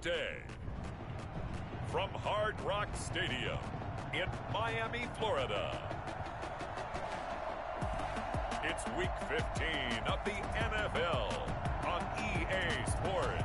day. From Hard Rock Stadium in Miami, Florida. It's Week 15 of the NFL on EA Sports.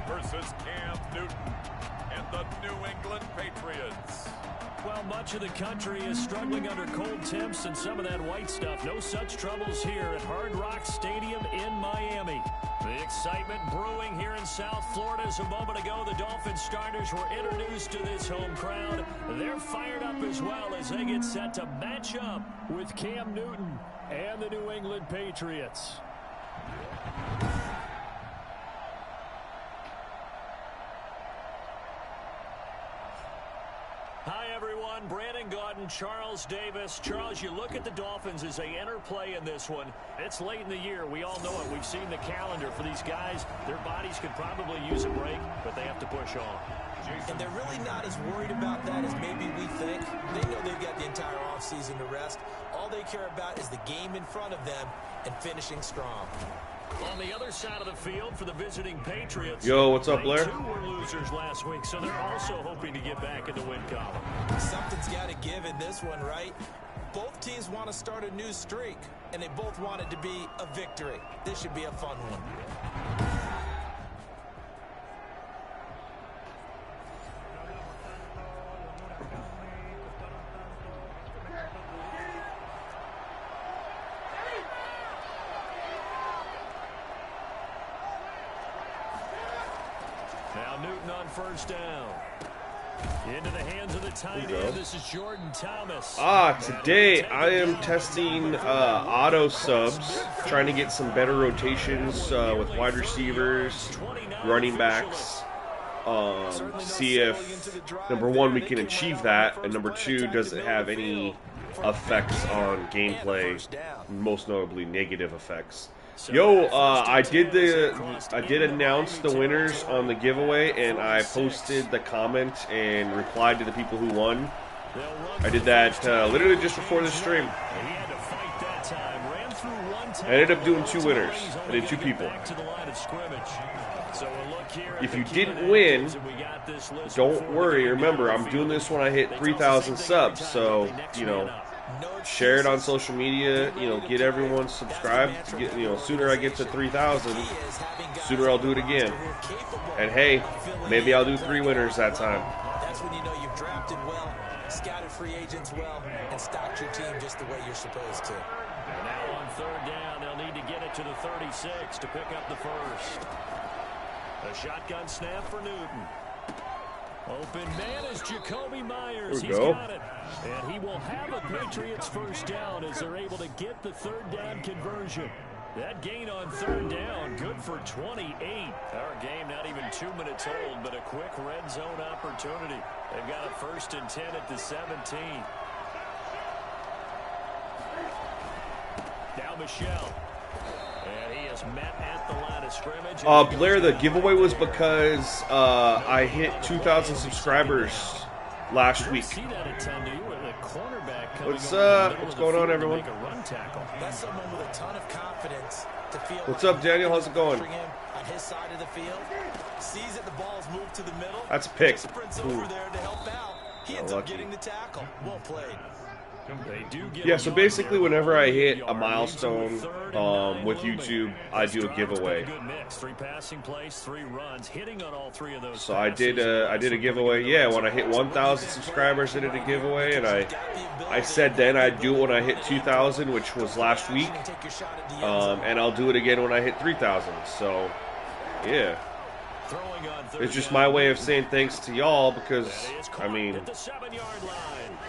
Versus Cam Newton and the New England Patriots. Well, much of the country is struggling under cold temps and some of that white stuff. No such troubles here at Hard Rock Stadium in Miami. The excitement brewing here in South Florida. As a moment ago, the Dolphins starters were introduced to this home crowd. They're fired up as well as they get set to match up with Cam Newton and the New England Patriots. Brandon Gaudin, Charles Davis. Charles, you look at the Dolphins as they enter play in this one. It's late in the year. We all know it. We've seen the calendar for these guys. Their bodies could probably use a break, but they have to push on. And they're really not as worried about that as maybe we think. They know they've got the entire offseason to rest. All they care about is the game in front of them and finishing strong. On the other side of the field for the visiting Patriots. Yo, what's up, Blair? They too were losers last week, so they're also hoping to get back in the win column. Something's got to give in this one, right? Both teams want to start a new streak, and they both want it to be a victory. This should be a fun one. First down. Into the hands of the tight end. This is Jordan Thomas. Today I am testing auto subs, trying to get some better rotations with wide receivers, running backs. See if, number one, we can achieve that, and number two, does it have any effects on gameplay, most notably negative effects. Yo, I did announce the winners on the giveaway, and I posted the comment and replied to the people who won. I did that literally just before the stream. I ended up doing two winners. I did two people. If you didn't win, don't worry. Remember, I'm doing this when I hit 3,000 subs, so, you know, share it on social media, you know, get everyone subscribed. Get, you know, sooner I get to 3,000, sooner I'll do it again. And hey, maybe I'll do 3 winners that time. That's when you know you've drafted well, scouted free agents well, and stocked your team just the way you're supposed to. And now on third down, they'll need to get it to the 36 to pick up the first. A shotgun snap for Newton. Open man is Jacoby Myers. He's got it. And he will have a Patriots first down as they're able to get the third down conversion. That gain on third down, good for 28. Our game not even 2 minutes old, but a quick red zone opportunity. They've got a 1st and 10 at the 17. Now Michelle. And he is met at the line of scrimmage. Blair, the giveaway was because I hit 2,000 subscribers last week. What's going on, everyone? That's someone with a ton of confidence to feel. What's up, Daniel? How's it going? On his side of the field, sees that the ball's moved to the middle. That's a pick. Sprints over there to help out. He ends up getting the tackle. Well played. Yeah, so basically whenever I hit a milestone with YouTube, I do a giveaway. So I did a giveaway. Yeah, when I hit 1,000 subscribers, I did a giveaway, and I said then I'd do it when I hit 2,000, which was last week, and I'll do it again when I hit 3,000. So yeah, it's just my way of saying thanks to y'all because I mean,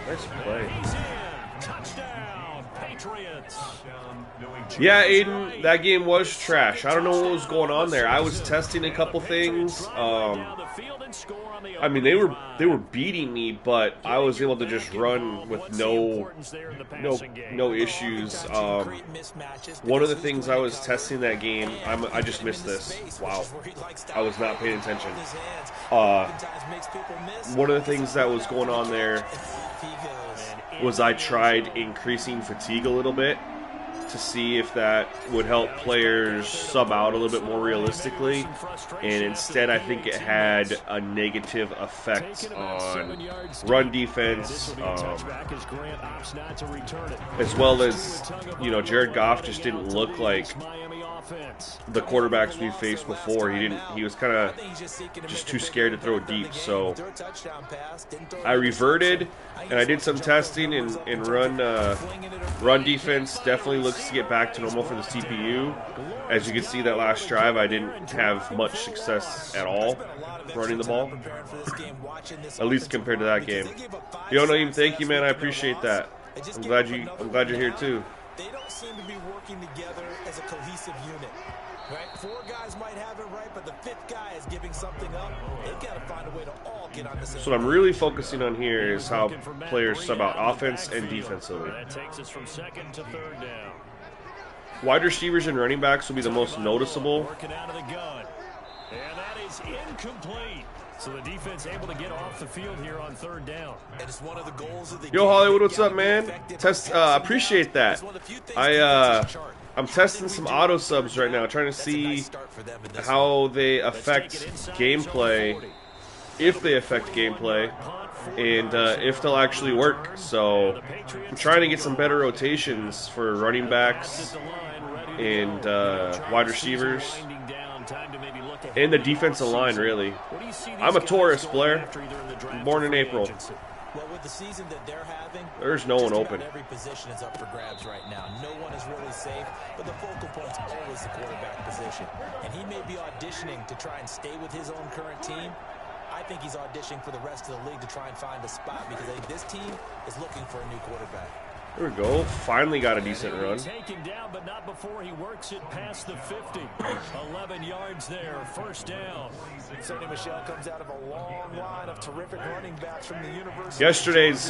nice play. Touchdown, Patriots. Yeah, Aiden, that game was trash. I don't know what was going on there. I was testing a couple things. I mean, they were beating me, but I was able to just run with no issues. One of the things I was testing that game, I just missed this. Wow, I was not paying attention. One of the things that was going on there was I tried increasing fatigue a little bit to see if that would help players sub out a little bit more realistically, and instead I think it had a negative effect on run defense, as well as, you know, Jared Goff just didn't look like the quarterbacks we faced before. He was kind of just too scared to throw deep. So I reverted and I did some testing, and run defense definitely looks to get back to normal for the CPU. As you can see, that last drive I didn't have much success at all running the ball, at least compared to that game. Yo, Naeem, thank you, man. I appreciate that. I'm glad you're here too. They don't seem to be working together as a cohesive unit. Right? 4 guys might have it right, but the 5th guy is giving something up. They've got to find a way to all get on the same. So what I'm really focusing on here is how players sub out offense and defensively. That takes us from 2nd to 3rd down. Wide receivers and running backs will be the most noticeable. Working out of the gun. And that is incomplete. So the defense able to get off the field here on 3rd down. And it's one of the goals of the Yo, Hollywood, what's up, man? Appreciate that. I'm testing some auto subs right now, trying to see how they affect gameplay, if they affect gameplay, and if they'll actually work. So I'm trying to get some better rotations for running backs and wide receivers. And the defensive line, really. I'm a Taurus, Blair. Born in April. Well, with the season that they're having, there's no one open. Every position is up for grabs right now. No one is really safe, but the focal point's always the quarterback position. And he may be auditioning to try and stay with his own current team. I think he's auditioning for the rest of the league to try and find a spot, because I think this team is looking for a new quarterback. There we go. Finally got a decent run. Taken down, but not before he works it past the 50. 11 yards there, 1st down. Sonny Michel comes out of a long line of terrific running backs from the university. Yesterday's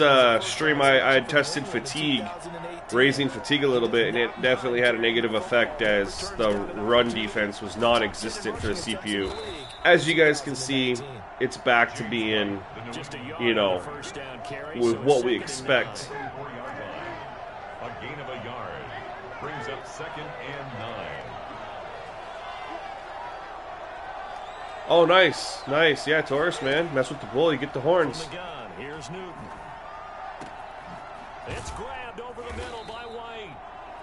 stream, I had tested fatigue, raising fatigue a little bit, and it definitely had a negative effect as the run defense was non-existent for the CPU. As you guys can see, it's back to being, you know, with what we expect. A gain of a yard brings up 2nd and 9. Oh, nice. Nice. Yeah, Taurus, man. Mess with the bull, you get the horns. Here's Newton. It's grabbed over the middle by White.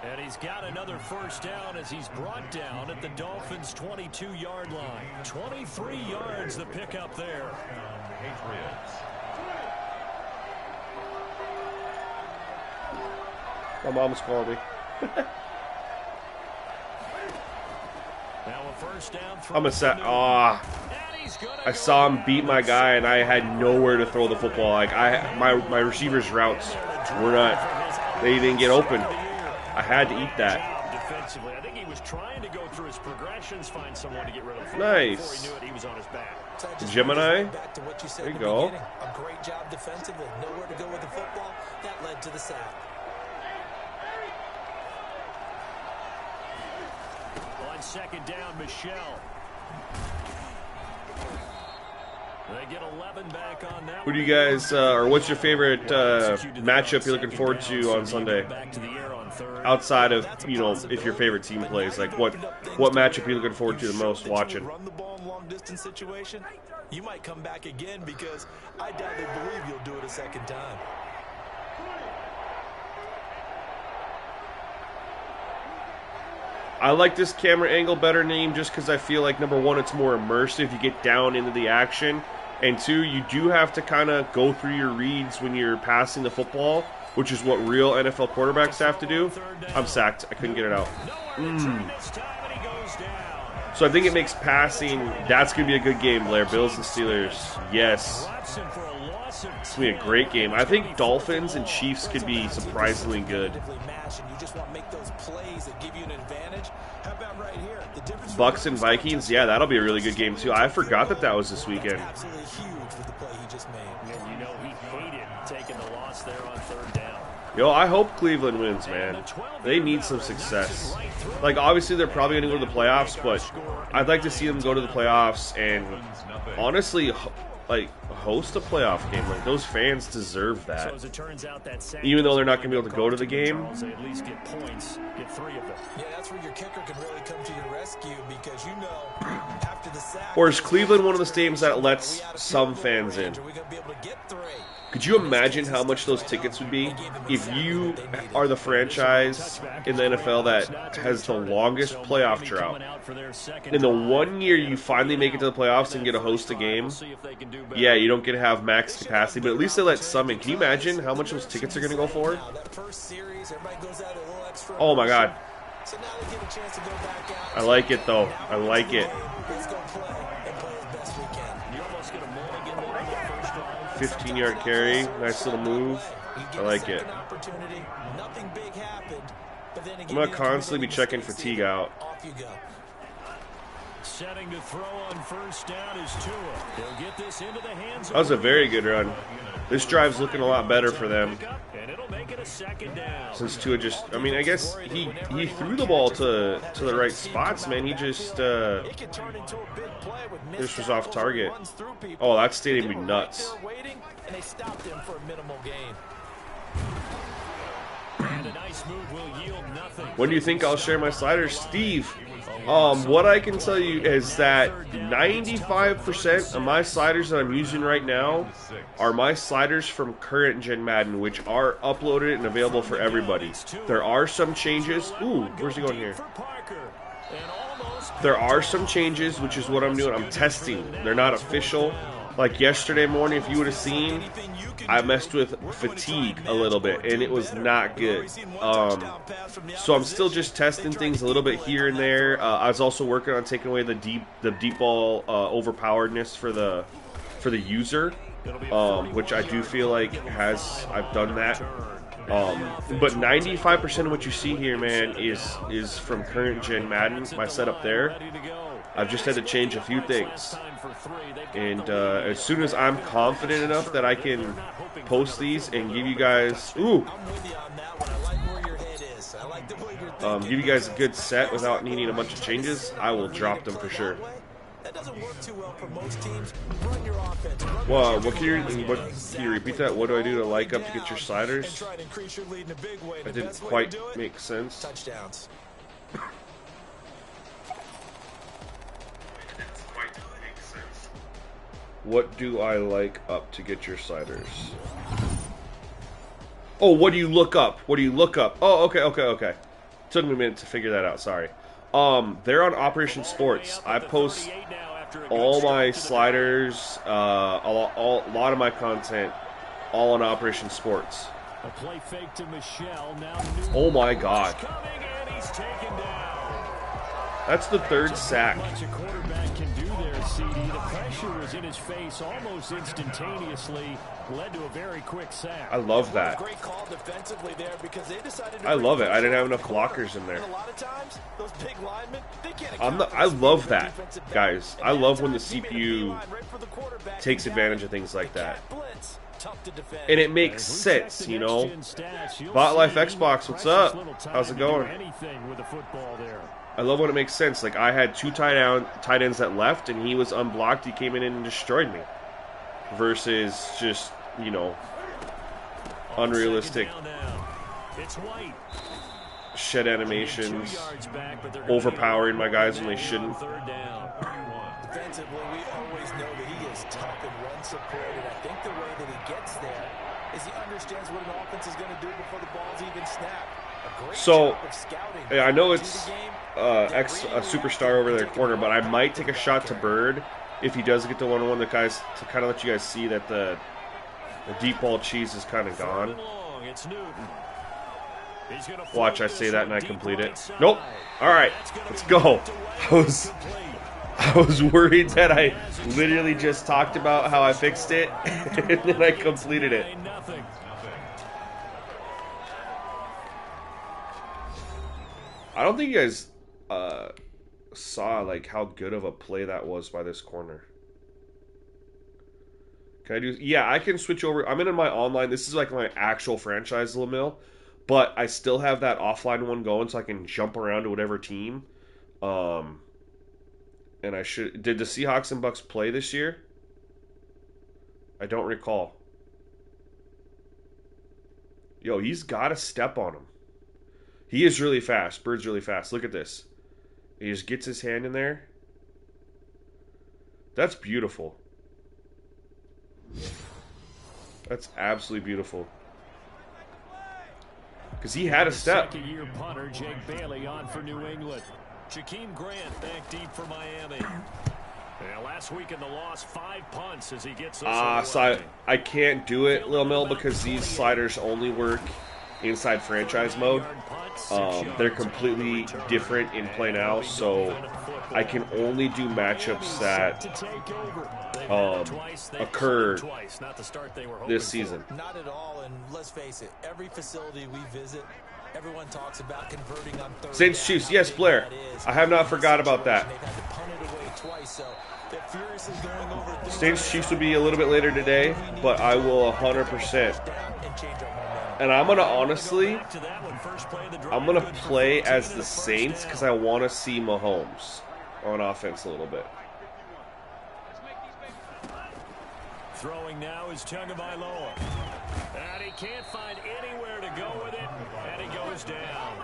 And he's got another 1st down as he's brought down at the Dolphins' 22-yard line. 23 yards the pickup there. Patriots. My mom's calling me. Now a 1st down. I'm a set. I saw him beat my guy, and I had nowhere to throw the football. Like my receivers' routes were not. They didn't get open. I had to eat that. Defensively, I think he was trying to go through his progressions, find someone to get rid of. Nice. Before he knew it, he was on his back. Gemini. There you go. A great job defensively. Nowhere to go with the football. That led to the sack. On 2nd down, Michel. They get 11 back on that. Who do you guys, or what's your favorite matchup you're looking forward to on Sunday? Outside of, you know, if your favorite team plays, like what matchup are you looking forward to the most watching? Run the ball in long distance situation, you might come back again, because I doubt they believe you'll do it a 2nd time. I like this camera angle better, Naeem, just because I feel like, number one, it's more immersive. You get down into the action. And 2, you do have to kind of go through your reads when you're passing the football, which is what real NFL quarterbacks have to do. I'm sacked. I couldn't get it out. So I think it makes passing, that's going to be a good game, Blair. Bills and Steelers. Yes. toss. It's going to be a great game. I think Dolphins and Chiefs could be surprisingly good. Bucks and Vikings, yeah, that'll be a really good game too. I forgot that that was this weekend. Absolutely huge with the play he just made. You know he hated taking the loss there on third down. Yo, I hope Cleveland wins, man. They need some success. Like, obviously, they're probably going to go to the playoffs, but I'd like to see them go to the playoffs and honestly, like, host a playoff game. Like, those fans deserve that. Even though they're not going to be able to go to the game. At least get points, get 3 of them. Yeah, that's where your kicker can really come to your rescue because you know after the sack. Or is Cleveland one of the stadiums that lets some fans in? Could you imagine how much those tickets would be if you are the franchise in the NFL that has the longest playoff drought? In the 1 year you finally make it to the playoffs and get to host a game, yeah, you don't get to have max capacity, but at least they let some in. Can you imagine how much those tickets are going to go for? Oh my God. I like it though. I like it. 15-yard carry, nice little move. I like it. I'm gonna constantly be checking fatigue out. Setting to throw on first down is Tua. He'll get this into the hands of That was a very good run. This drive's looking a lot better for them. and it'll make it a second down. Since Tua just, I mean, I guess he threw the ball to the right spots, man. He just this was off target. Oh, that stadium would be nuts. And they stopped him for a minimal gain. And a nice move will yield nothing. When do you think I'll share my sliders, Steve? What I can tell you is that 95% of my sliders that I'm using right now are my sliders from current Gen Madden, which are uploaded and available for everybody. There are some changes. Ooh, where's he going here? There are some changes, which is what I'm doing. I'm testing. They're not official. Like yesterday morning, if you would have seen, I messed with fatigue a little bit, and it was not good. So I'm still just testing things a little bit here and there. I was also working on taking away the deep ball overpoweredness for the user, which I do feel like I've done that. But 95% of what you see here, man, is from current Gen Madden. My setup there. I've just had to change a few things. And as soon as I'm confident enough that I can post these and give you guys, give you guys a good set without needing a bunch of changes, I will drop them for sure. Well, can you repeat that? What do I do to like up to get your sliders? That didn't quite make sense. What do I like up to get your sliders? Oh, what do you look up? What do you look up? Oh, okay. Took me a minute to figure that out, sorry. They're on Operation Sports. I post all my sliders, a lot of my content, all on Operation Sports. Oh my God. That's the third sack. The pressure was in his face almost instantaneously, led to a very quick sack. I love that. Great call defensively there because they decided to I love it. I didn't have enough blockers in there. And a lot of times, those big linemen, they can't I love that, guys. I love when the CPU takes advantage of things like that. And it makes sense, you know. Bot Life Xbox, what's up? How's it going? I love when it makes sense. Like, I had two tight ends that left, and he was unblocked. He came in and destroyed me. Versus just, you know, unrealistic shed animations, overpowering my guys when they shouldn't. Defensively, we always know that he is tough and run support, and I think the way that he gets there is he understands what an offense is going to do before the ball's even snapped. So, I know it's a superstar over their corner, but I might take a shot to Bird if he does get to one-on-one. The guys to kind of let you guys see that the deep ball cheese is kind of gone. Watch, I say that and I complete it. Nope. All right, let's go. I was worried that I literally just talked about how I fixed it, and then I completed it. I don't think you guys saw like how good of a play that was by this corner. Can I do? Yeah, I can switch over. I'm in my online. This is like my actual franchise LaMille, but I still have that offline one going, so I can jump around to whatever team. And I should. Did the Seahawks and Bucks play this year? I don't recall. Yo, he's got a step on him. He is really fast. Bird's really fast. Look at this. He just gets his hand in there. That's beautiful. That's absolutely beautiful. Because he had a step. Second-year punter Jake Bailey on for New England. Jakeem Grant back deep for Miami. Yeah, last week in the loss, 5 punts as he gets us. So I can't do it, Lil Mel, because these sliders only work inside franchise mode. They're completely different in play now, so I can only do matchups that occur this season. Not at all, and let's face it, every facility we visit, everyone talks about converting on third. Saints Chiefs, yes, Blair. I have not forgot about that. Saints Chiefs will be a little bit later today, but I will 100%. And I'm gonna honestly, I'm gonna play as the Saints because I want to see Mahomes on offense a little bit. Throwing now is Tagovailoa. And he can't find anywhere to go with it. And he goes down.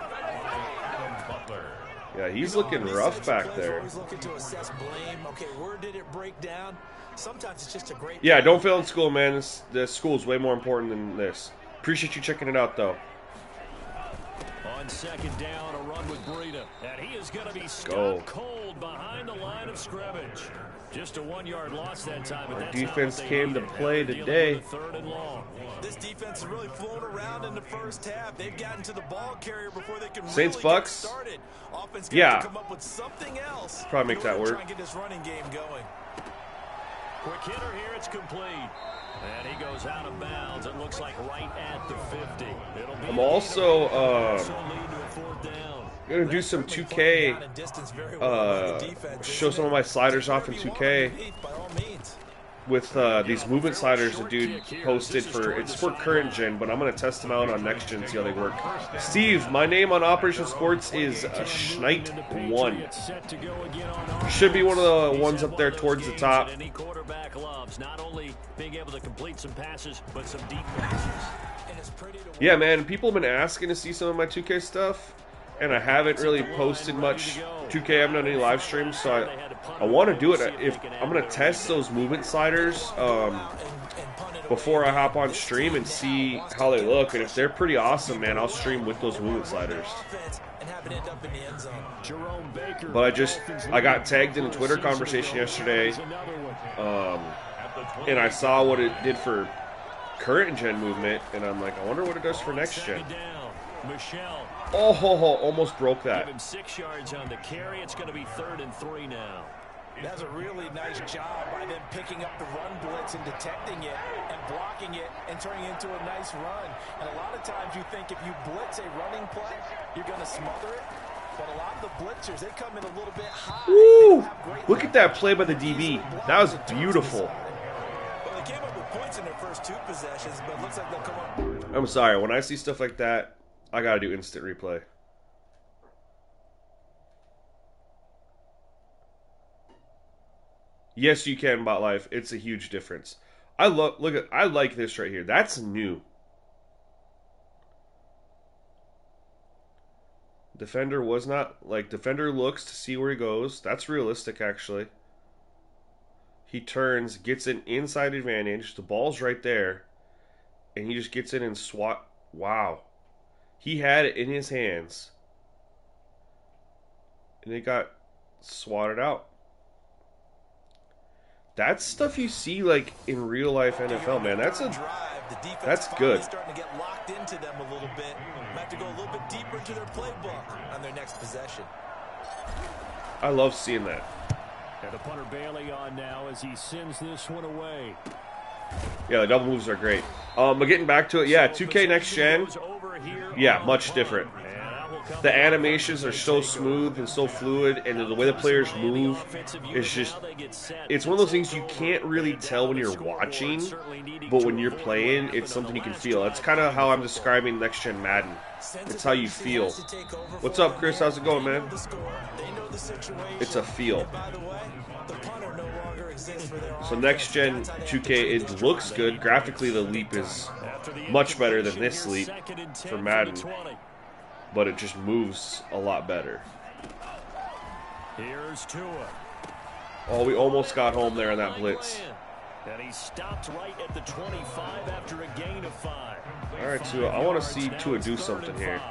Yeah, he's looking rough back there. Yeah, don't fail in school, man. This school is way more important than this. Appreciate you checking it out, though. On second down, a run with Breida. And he is going to be stopped cold behind the line of scrimmage. Just a 1-yard loss that time. But our defense came to play today. Third and long. This defense is really flown around in the first half. They've gotten to the ball carrier before they can Saints really Bucks. Get started. Offense Yeah. come up with something else. Probably make that work. Try and get this running game going. Quick hitter here, it's complete. And he goes out of bounds. It looks like right at the 50. I'm also going to do some 2K, show some of my sliders off in 2K with these movement sliders the dude posted for, it's for current gen, but I'm going to test them out on next gen, see how they work. Steve, my name on Operation Sports is Schneid1. Should be one of the ones up there towards the top. Not only being able to complete some passes, but some deep passes. Yeah, man, people have been asking to see some of my 2K stuff, and I haven't really posted much 2K. I haven't done any live streams, so I want to do it. If I'm going to test those movement sliders before I hop on stream and see how they look, and if they're pretty awesome, man, I'll stream with those movement sliders. But I got tagged in a Twitter conversation yesterday, and I saw what it did for current gen movement, and I'm like, I wonder what it does for next gen. Oh, almost broke that. Give him 6 yards on the carry. It's going to be 3rd and 3 now. That's a really nice job by them picking up the run blitz and detecting it and blocking it and turning it into a nice run. And a lot of times you think if you blitz a running play, you're going to smother it. But a lot of the blitzers, they come in a little bit high. Woo! Look at that play by the DB. That was beautiful. Well, they came up with points in their first 2 possessions, but it looks like they'll come up. I'm sorry. When I see stuff like that, I got to do instant replay. Yes, you can, Bot Life. It's a huge difference. I like this right here. That's new. Defender was not, like, defender looks to see where he goes. That's realistic, actually. He turns, gets an inside advantage. The ball's right there. And he just gets in and swat. Wow. He had it in his hands. And it got swatted out. That's stuff you see, like, in real life NFL, man. That's good. Starting to get locked into them a little bit. Might have to go a little bit deeper into their playbook on their next possession. I love seeing that. And the punter Bailey on now as he sends this one away. Yeah, the double moves are great. But getting back to it, yeah, 2K Next Gen, yeah, much different. The animations are so smooth and so fluid, and the way the players move is just, it's one of those things you can't really tell when you're watching, but when you're playing, it's something you can feel. That's kind of how I'm describing Next Gen Madden. It's how you feel. What's up, Chris? How's it going, man? It's a feel. So Next Gen 2K, it looks good. Graphically, the leap is much better than this leap for Madden, but it just moves a lot better. Here's Tua. Oh, we almost got home there on that blitz. And he stopped right at the 25 after a gain of 5. All right, Tua, I want to see Tua do something here.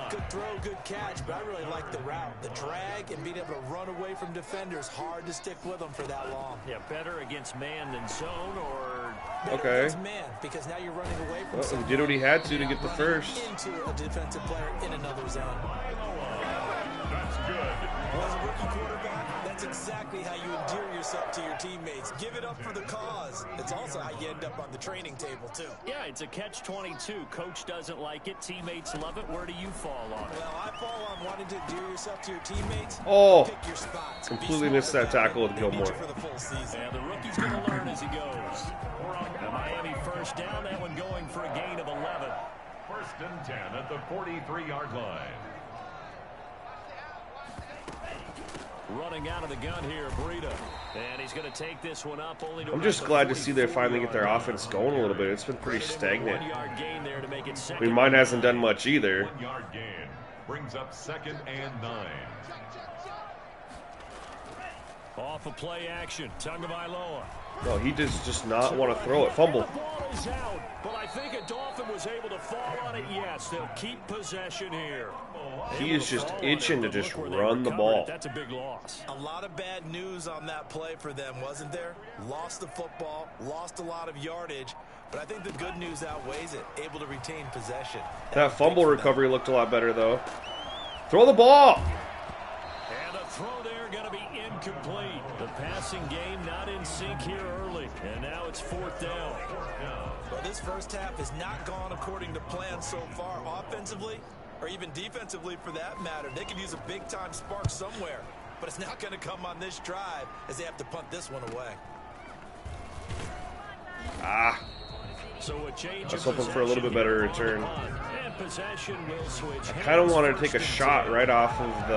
Good throw, good catch, but I really like the route. The drag and being able to run away from defenders, hard to stick with them for that long. Yeah, better against man than zone, or... Better against man, because now you're running away from He did what he had to get the first. Into a defensive player in another zone. That's good. Well, as a rookie quarterback, that's exactly how you endear yourself to your teammates. Give it up for the cause. It's also how you end up on the training table, too. Yeah, it's a catch-22. Coach doesn't like it. Teammates love it. Where do you fall on it? Well, I fall on wanting to endear yourself to your teammates. Oh, Pick your spots. completely missed that tackle with Gilmore. For the full season. And the rookie's going to learn as he goes. And Miami first down, that one going for a gain of 11. First and 10 at the 43-yard line. Running out of the gun here, Breida. And he's going to take this one up only to... I'm just glad to see they finally get their offense going a little bit. It's been pretty stagnant. I mean, mine hasn't done much either. 1-yard gain brings up 2nd and 9. Off of play action, Tagovailoa. No, he just not want to throw it. Fumble. The ball is out, but I think a Dolphin was able to fall on it. Yes, they'll keep possession here. He is just itching to just run the ball. That's a big loss. A lot of bad news on that play for them, wasn't there? Lost the football, lost a lot of yardage, but I think the good news outweighs it. Able to retain possession. That fumble recovery looked a lot better, though. Throw the ball! And a throw there going to be incomplete. The passing game not in sync here early, and now it's 4th down. Well, this first half has not gone according to plan so far offensively, or even defensively for that matter. They could use a big-time spark somewhere, but it's not going to come on this drive as they have to punt this one away. Ah. So a change. I was hoping for a little bit better return. And possession will switch. I kind of wanted to take a shot right off of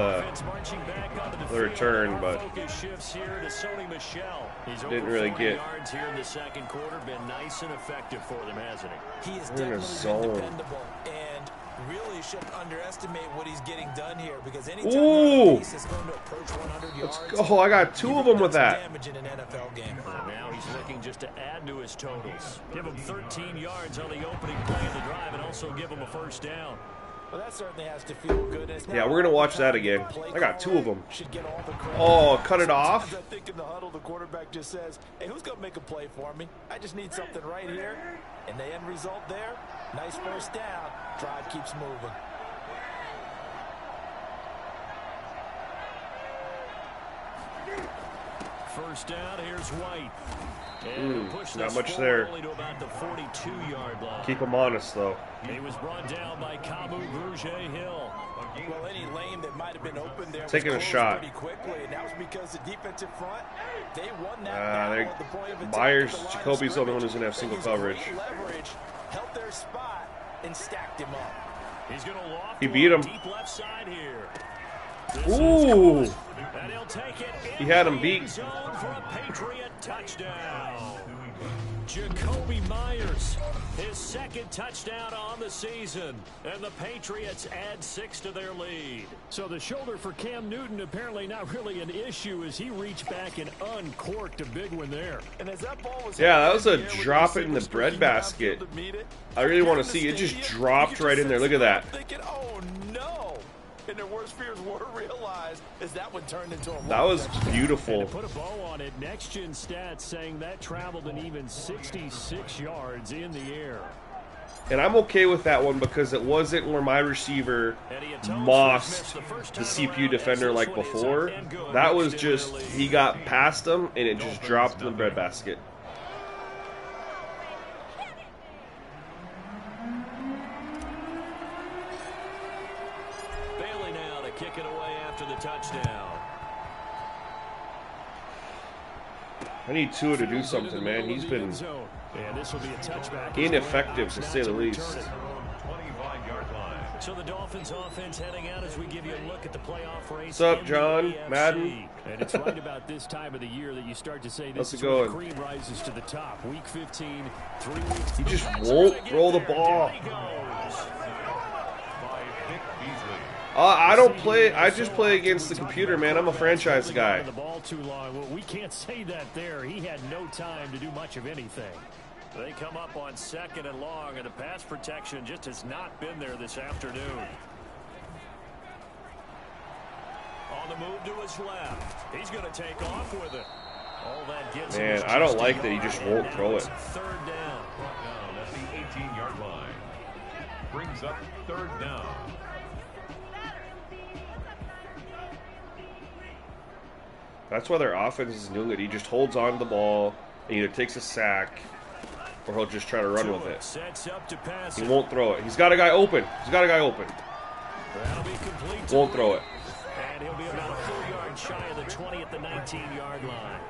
the return, but didn't really get. Yards here in the second quarter, been nice and effective for them, hasn't he? He is We're in a definitely zone. dependable, and really shouldn't underestimate what he's getting done here, because anytime Ooh. the is going to approach 100 yards, Let's go. I got 2 of them with that. damage in an NFL game. And now he's looking just to add to his totals. Give him 13 yards on the opening play of the drive, and also give him a first down. Well, that certainly has to feel good. Yeah, we're gonna watch that again. I got 2 of them. Oh, cut it off. I think in the huddle, the quarterback just says, "Hey, who's gonna make a play for me? I just need something right here." And the end result there, nice first down. Drive keeps moving. First down, here's White. Not much there. Only to about the 42-yard line. Keep him honest, though. He was brought down by Kamu Grugier-Hill. Well, any lane that might have been open there Taking a was shot. pretty quickly, and that was because the defensive front, they won that battle at the point of attack. Myers, at the line of Jacoby's the only one scrimmage. who's gonna have They single used coverage. great leverage, held their spot, and stacked him up. He's going to loft He beat him. deep left side here. Ooh. And he'll take it He had him beat. zone for a Patriot touchdown. Jacoby Myers, his 2nd touchdown on the season, and the Patriots add 6 to their lead. So the shoulder for Cam Newton apparently not really an issue as he reached back and uncorked a big one there. And as that ball was Yeah, that was a drop it in the bread basket. I really want to see it. Just dropped right in there. Look at that. Thinking, oh no! And their worst fears were realized as that one turned into a That was And beautiful. to put a bow on it, next-gen stats saying that traveled an even 66 yards in the air. And I'm okay with that one because it wasn't where my receiver mossed the CPU defender like before. That was just, he got past him and it just dropped in the breadbasket. Bailey now to kick it away after the touchdown. I need Tua to do something, man. He's been ineffective, to say the least. So the Dolphins offense heading out as we give you a look at the playoff race. What's up, John? Madden? And it's right about this time of the year that you start to say this How's it is where the going? cream rises to the top. Week 15, 3 weeks. He just won't throw the ball. I don't play. I just play against the computer, man. I'm a franchise guy. The ball too long. Well, we can't say that there. He had no time to do much of anything. They come up on 2nd and long, and the pass protection just has not been there this afternoon. On the move to his left. He's going to take off with it. All that gets Man, I don't like that he just won't throw it. 3rd down. At the 18-yard line. Brings up 3rd down. That's why their offense is doing it. He just holds on to the ball and either takes a sack or he'll just try to run with it. He won't throw it. He's got a guy open. He's got a guy open. Won't throw it. And he'll be about a full yard shy of the 20 at the 19-yard line.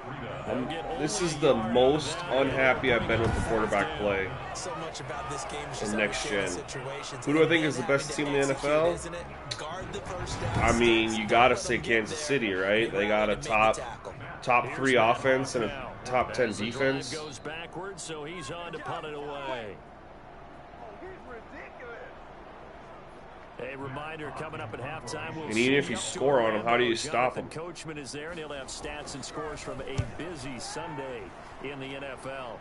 This is the most unhappy I've been with the quarterback play So much about this game is in just next gen. situations. Who do I think is the best team in the NFL? Isn't it? Guard the first down. I mean, you got to say Kansas City, right? They got a top 3 offense and a top 10 defense. Goes backwards, so he's on to punt it away. A reminder coming up at halftime. And even if you score on him, how do you stop him? Coachman is there, and he'll have stats and scores from a busy Sunday in the NFL.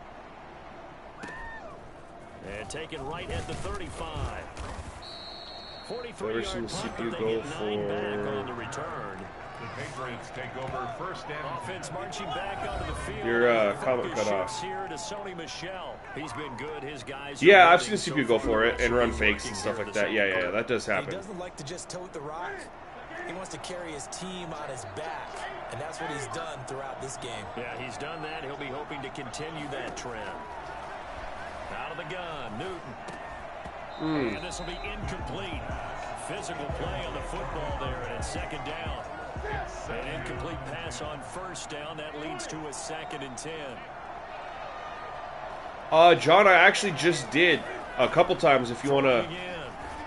And taken right at the 35. 43-yard CPU punt, go they get 9 back for- on the return. The Patriots take over 1st and Offense marching back onto the field. Your comment cut Focus off. here to Sony Michel. He's been good. His guys. Yeah, I've seen the CPU go for it and run fakes and stuff like that. Yeah, that does He happen. doesn't like to just tote the rock. He wants to carry his team on his back, and that's what he's done throughout this game. Yeah, he's done that. He'll be hoping to continue that trend. Out of the gun, Newton. And this will be incomplete. Physical play on the football there, and it's 2nd down. An incomplete pass on 1st down. That leads to a 2nd and 10. John, I actually just did a couple times. If you want to,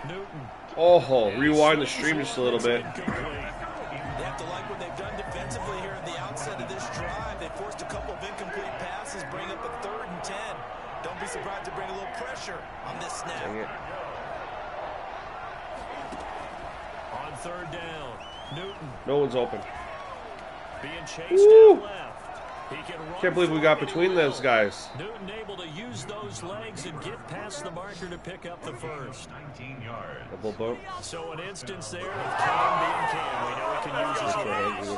Newton. rewind the stream just a little bit. They have to like what they've done defensively here at the outset of this drive. They forced a couple of incomplete passes, bring up a 3rd and 10. Don't be surprised to bring a little pressure on this snap. Dang it. On 3rd down, Newton. No one's open. Being chased Woo! out left. He can run Can't believe we got between those guys. Newton able to use those legs and get past the marker to pick up the 1st. 19 yards. Double bump. So an instance there of Cam being Cam. We know he can use his legs.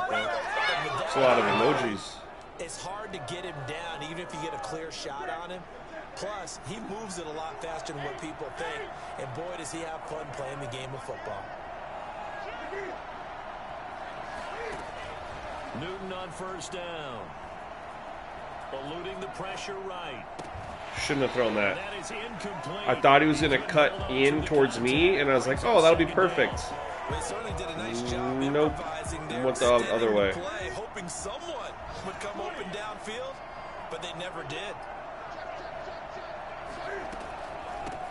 It's a lot of emojis. It's hard to get him down, even if you get a clear shot on him. Plus, he moves it a lot faster than what people think. And boy, does he have fun playing the game of football. Newton on 1st down. Eluding the pressure right. Shouldn't have thrown that. That is incomplete. I thought he was going to cut in towards me, and I was like, oh, that'll be perfect. They certainly did a nice job Nope. improvising there, Went the extending other way. play, hoping someone would come open downfield, but they never did.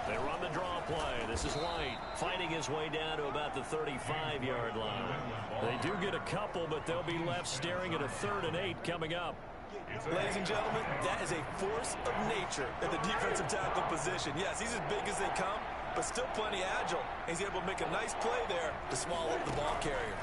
They run the draw play. This is White fighting his way down to about the 35-yard line. They do get a couple, but they'll be left staring at a 3rd and 8 coming up. Ladies and gentlemen, that is a force of nature at the defensive tackle position. Yes, he's as big as they come, but still plenty agile. He's able to make a nice play there to swallow up the ball carrier.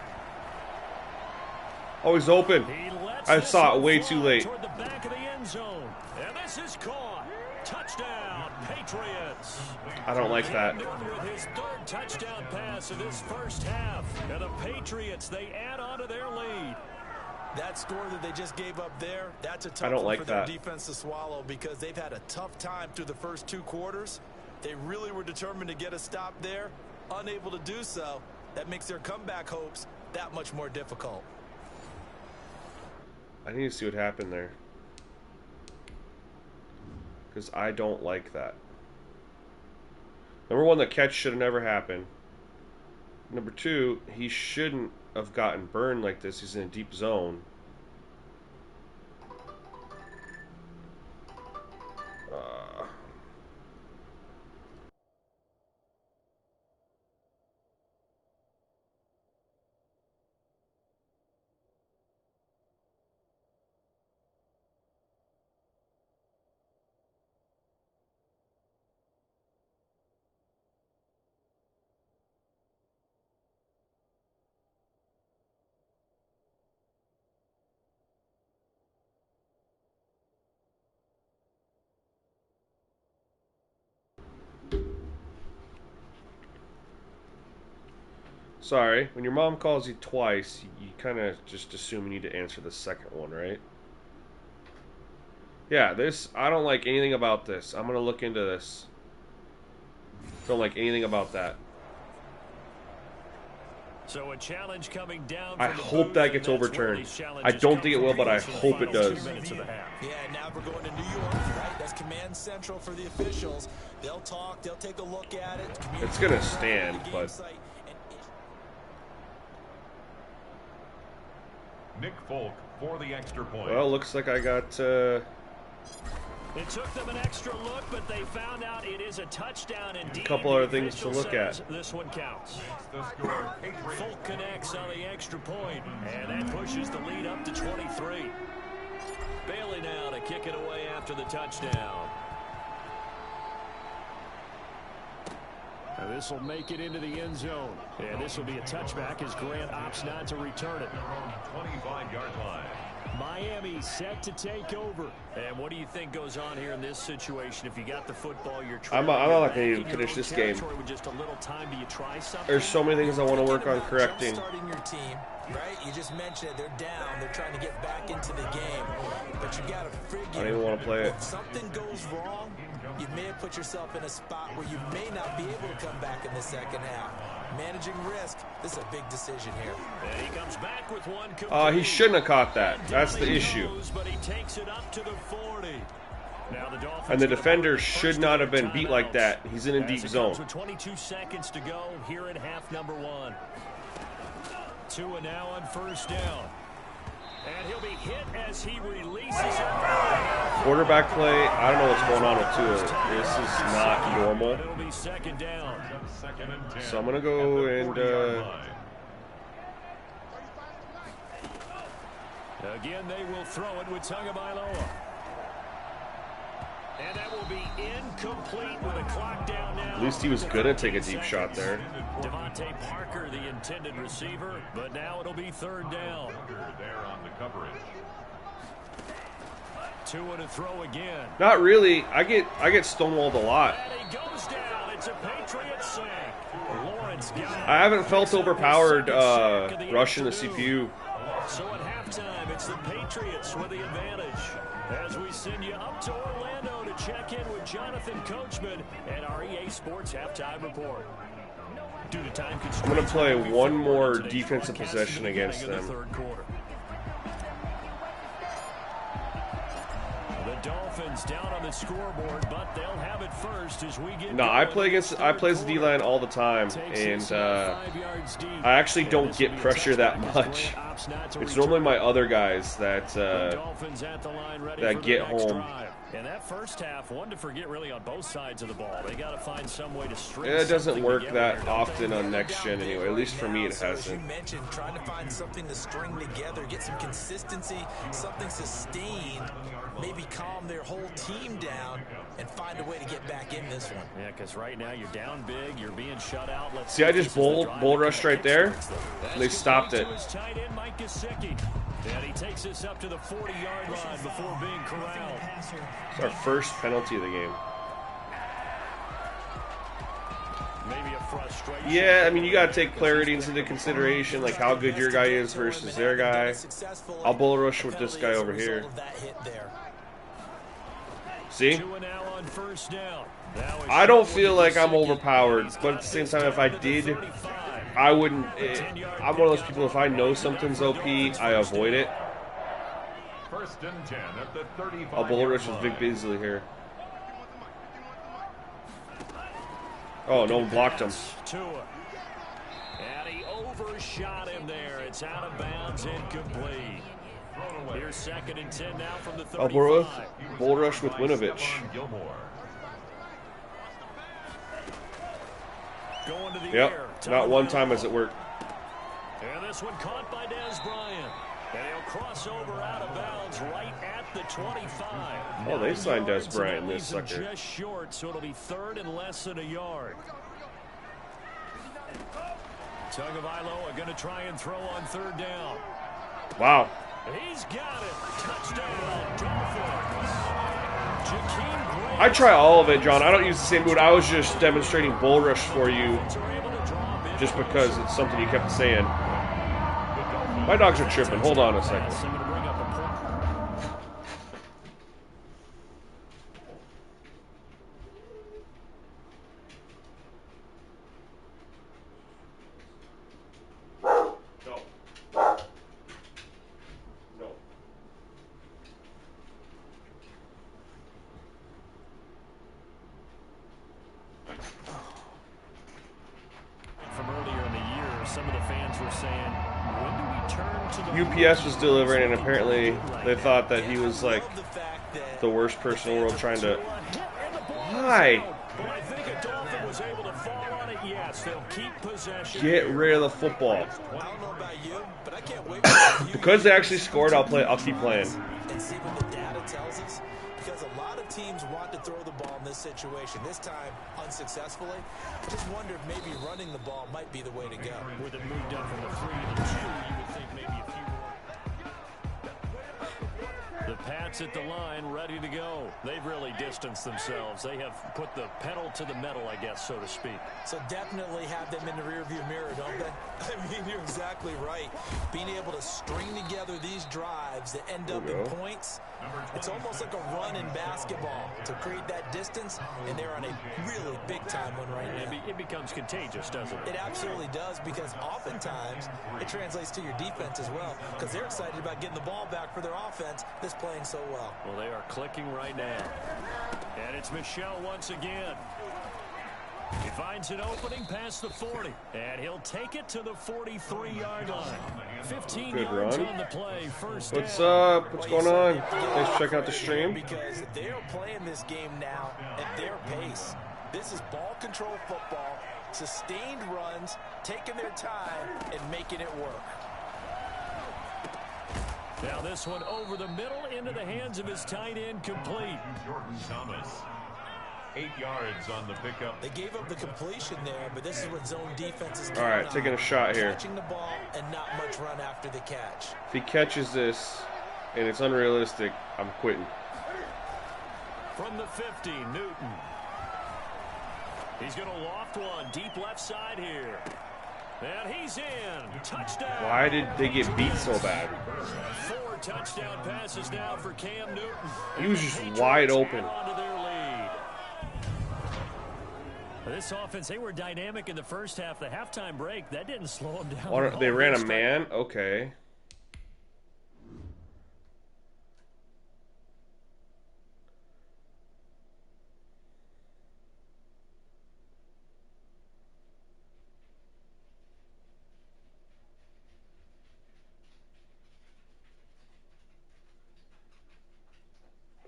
Oh, he's open. He lets I this saw it one way fly too late. Toward the back of the end zone. And this is caught. Touchdown, Patriots. I don't like that. Newton with his 3rd touchdown pass of this 1st half. And the Patriots, they add on to their lead. That score that they just gave up there, that's a tough I don't one like for their that. defense to swallow because they've had a tough time through the first 2 quarters. They really were determined to get a stop there. Unable to do so, that makes their comeback hopes that much more difficult. I need to see what happened there. Because I don't like that. Number one, the catch should have never happened. Number two, he shouldn't have gotten burned like this. He's in a deep zone. Sorry, when your mom calls you twice, you kind of just assume you need to answer the second one, right? Yeah, this, I don't like anything about this. I'm going to look into this. Don't like anything about that. So a challenge coming down. I hope that gets overturned. I don't think it will, but I hope it does. Yeah, now we're going to New York, right? That's command central for the officials. They'll talk, they'll take a look at it. It's going to stand, but... Nick Folk for the extra point. Well, looks like I got... It took them an extra look, but they found out it is a touchdown indeed. A couple other things to look at. This one counts. Folk connects on the extra point, and that pushes the lead up to 23. Bailey now to kick it away after the touchdown. This will make it into the end zone. And this will be a touchback as Grant opts not to return it. 25-yard line. Miami set to take over. And what do you think goes on here in this situation? If you got the football, you're trying. I'm not going to even finish this game. With just a little time, do you try something? There's so many things I want to work on correcting. Starting your team, right? You just mentioned it. They're down. They're trying to get back into the game. But you got to figure. I don't even want to play it. If something goes wrong, you may have put yourself in a spot where you may not be able to come back in the second half. Managing risk, this is a big decision here. And he comes back with one. He shouldn't have caught that. That's the issue. But he takes it up to the 40. Now the Dolphins, and the defender should not have been beat like that. He's in a deep zone. With 22 seconds to go here in half number one. Tua now on first down. And he'll be hit as he releases it. Quarterback play, I don't know what's going on with Tua. This is not normal. It'll be second down. So I'm going to go and... Again, they will throw it with Tagovailoa. And that will be incomplete with a clock down now. At least he was going to take a deep shot there. Devontae Parker, the intended receiver, but now it'll be third down. There on the coverage. Tua to throw again. Not really. I get stonewalled a lot. And he goes down. It's a Patriot sack. Lawrence got it. I haven't felt overpowered rushing the CPU. So at halftime, it's the Patriots with the advantage. As we send you up to Orlando to check in with Jonathan Coachman and our EA Sports Halftime Report. Due to time constraints, I'm going to play one more defensive possession against them. The Dolphins down on the scoreboard, but they'll have it first as we get. No, I play the D-line all the time, and I actually don't get pressure that much. It's normally my other guys that get home. And that first half, one to forget really on both sides of the ball. They got to find some way to string. It doesn't work that often on next gen anyway. At least for me, it hasn't. As you mentioned, trying to find something to string together, get some consistency, something sustained, maybe calm their whole team down, and find a way to get back in this one. Yeah, because right now you're down big, you're being shut out. See, I just bull rushed right there. And they stopped it. And he takes us up to the 40-yard line before being corralled. It's our first penalty of the game. Maybe a frustration. Yeah, I mean, you got to take clarity into consideration, like how good your guy is versus their guy. I'll bull rush with this guy over here. See? I don't feel like I'm overpowered, but at the same time, if I did, I wouldn't. I'm one of those people, if I know something's OP, I avoid it. First and 10 at the 35. I'll bullet rush with Vic Beasley here. Oh, no one blocked him. And he overshot him there. It's out of bounds, incomplete. Here's second and 10 now from the 35. Bull rush with Winovich. Going to the Yep, air. not one time has it worked. And this one caught by Des Bryant. And he'll cross over out of bounds right at the 25. Oh, they signed Des Bryant, this Leaves him sucker. just short, so it'll be third and less than a yard. Tagovailoa going to try and throw on third down. Wow. He's got it. Touchdown, Dolphins. Jakeem Grant. I try all of it, John. I don't use the same move. I was just demonstrating bull rush for you just because it's something you kept saying. My dogs are tripping. Hold on a second. UPS was delivering, and apparently they thought that he was like the worst person in the world trying to. Why? Get rid of the football. Because they actually scored, I'll keep playing. And see what the data tells us, because a lot of teams want to throw the ball in this situation. This time, unsuccessfully. I just wonder if maybe running the ball might be the way to go. With it moved up from the 3 to the 2, you would think maybe a few more. The Pats at the line, ready to go. They've really distanced themselves. They have put the pedal to the metal, I guess, so to speak. So definitely have them in the rearview mirror, don't they? I mean, you're exactly right. Being able to string together these drives that end up in points, it's almost like a run in basketball to create that distance, and they're on a really big-time one right now. It becomes contagious, doesn't it? It absolutely does, because oftentimes it translates to your defense as well, because they're excited about getting the ball back for their offense that's playing so well. Well, they are clicking right now. And it's Michel once again. He finds an opening past the 40, and he'll take it to the 43-yard line. 15 Good yards run. on the play. First What's down. up? What's going on? Thanks for checking out the stream. Because they're playing this game now at their pace. This is ball control football, sustained runs, taking their time, and making it work. Now this one over the middle into the hands of his tight end, complete. Jordan Thomas. 8 yards on the pickup. They gave up the completion there, but this is what zone defense is. All right, taking a shot here. Catching the ball and not much run after the catch. If he catches this and it's unrealistic, I'm quitting. From the 50, Newton. He's going to loft one deep left side here. And he's in. Touchdown. Why did they get beat so bad? 4 touchdown passes now for Cam Newton. He was just wide open. Onto their lead. This offense, they were dynamic in the first half. The halftime break, that didn't slow them down. They ran a man? Okay.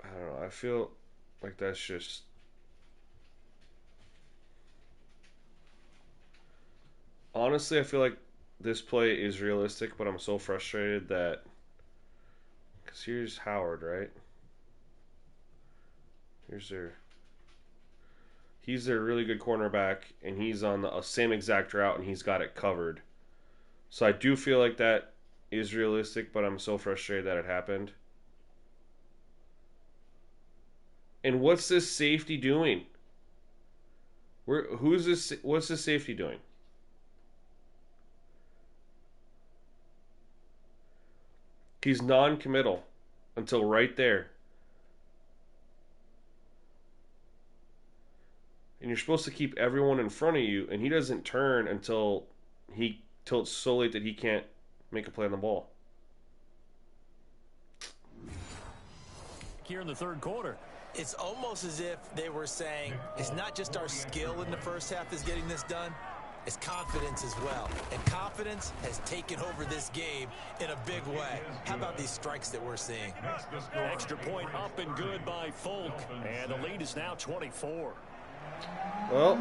I don't know. I feel like that's just... Honestly, I feel like this play is realistic, but I'm so frustrated that... Because here's Howard, right? Here's their... He's their really good cornerback, and he's on the same exact route, and he's got it covered. So I do feel like that is realistic, but I'm so frustrated that it happened. And what's this safety doing? Who's this? What's this safety doing? He's non-committal until right there. and you're supposed to keep everyone in front of you, and he doesn't turn until it's so late that he can't make a play on the ball. Here in the third quarter. It's almost as if they were saying, it's not just our skill in the first half that's getting this done, it's confidence as well. And confidence has taken over this game in a big way. How about these strikes that we're seeing? Extra point up and good by Folk. And the lead is now 24. Well,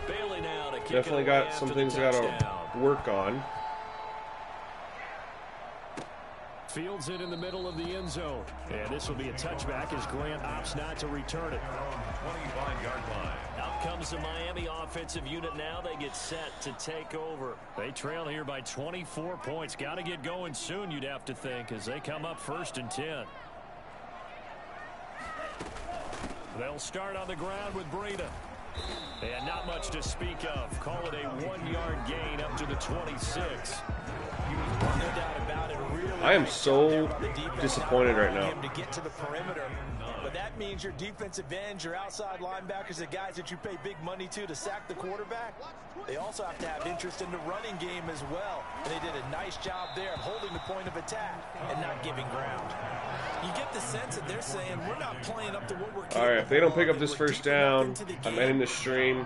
Bailey now to kick definitely got some things I got to work on. Fields it in the middle of the end zone. And this will be a touchback as Grant opts not to return it. 25-yard line. Out comes the Miami offensive unit now. They get set to take over. They trail here by 24 points. Got to get going soon, you'd have to think, as they come up 1st and 10. They'll start on the ground with Breida. And not much to speak of. Call it a 1-yard gain up to the 26. No doubt about it. Really I am so disappointed right now. To get to the perimeter. But that means your defensive ends, your outside linebackers, the guys that you pay big money to sack the quarterback, they also have to have interest in the running game as well. And they did a nice job there of holding the point of attack and not giving ground. You get the sense that they're saying we're not playing up to what we're capable of. All right, if they don't pick up this first down, I'm ending the stream,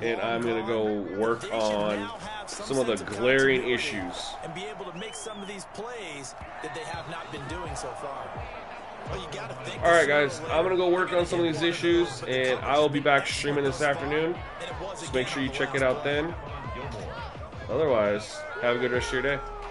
and I'm going to go work on some of the glaring issues. And be able to make some of these plays that they have not been doing so far. Well, you gotta think. All right, guys, I'm going to go work on some of these issues, and I will be back streaming this afternoon. So make sure you check it out then. Otherwise, have a good rest of your day.